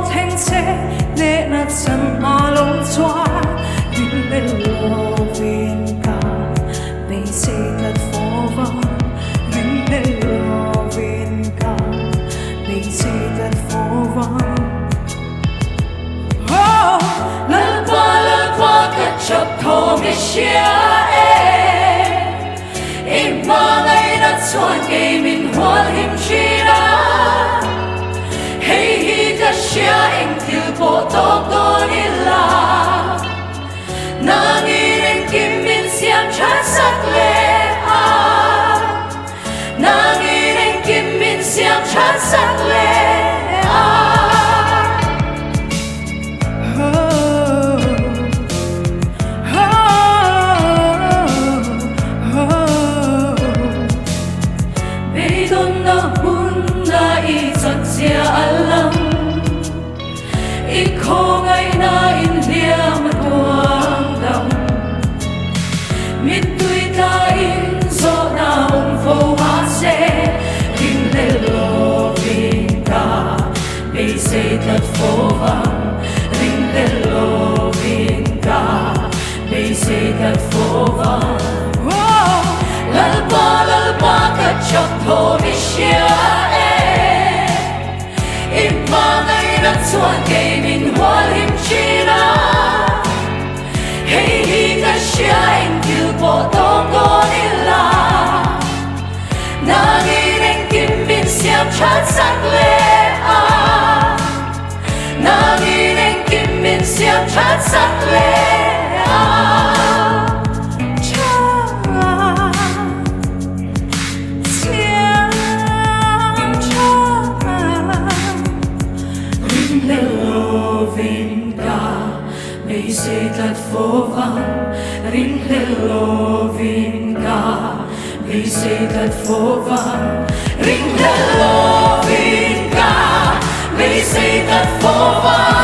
聽車，你那陣馬路抓，願你落邊架，被射得火花，願你落邊架，被射得火花。Lalpa kacap komisya Imangay na tuan kay minhual himshira Hey hita siya ing tilpo tokdo nila Nangirin kimin siyam chansakle Nangirin kimin siyam chansakle alam ikaw ngay naindiam tuang dam mitu'y tain so naong fawase din leloving ka may say that fovam din leloving ka may say that fovam lalpa kacap homisya Imangay na tuan kay minhual himshira Hey hita siya ing tilpo tonggo nila Nangiring kimin siyam chansakle Nangiring kimin siyam chansakle May say that fovam ring loving ka May say that fovam ring loving ka May say that fovam